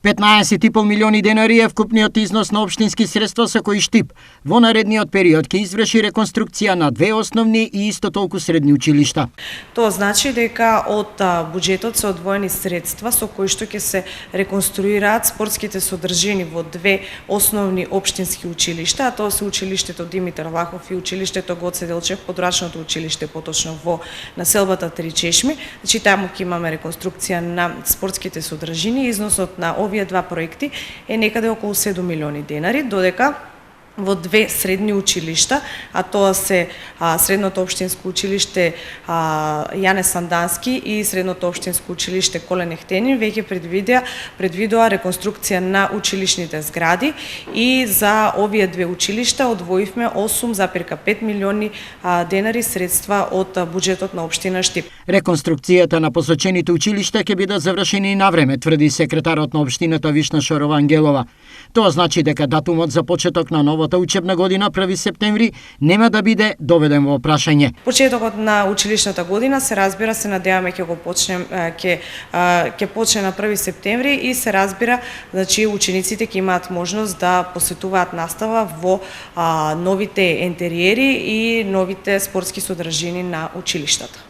15,5 милиони денари е вкупниот износ на општински средства со кои Штип во наредниот период ќе изврши реконструкција на 2 основни и исто толку средни училишта. Тоа значи дека од буџетот се одвоени средства со кои што ќе се реконструираат спортските содржини во 2 основни општински училишта, а тоа се училиштето Димитар Влахов и училиштето Гоце Делчев, подрачното училиште поточно во населбата Три Чешми. Значи таму ќе имаме реконструкција на спортските содржини. Износот на овие два проекти е некаде околу 7 милиони денари, додека во 2 средни училишта, а тоа се средното општинско училиште Јане Сандански и средното општинско училиште Колен Ехтенин веќе предвидоа реконструкција на училишните згради и за овие 2 училишта одвоивме 8,5 милиони денари средства од буџетот на општина Штип. Реконструкцијата на посочените училишта ќе бидат завршени на време, тврди секретарот на општината Вишна Шорова Ангелова. Тоа значи дека датумот за почеток на новата учебна година 1 септември нема да биде доведен во прашање. Почетокот на училишната година се разбира, се надеваме ќе го почнем ќе почне на 1 септември и се разбира, значи учениците ќе имаат можност да посетуваат настава во новите ентериери и новите спортски содржини на училиштата.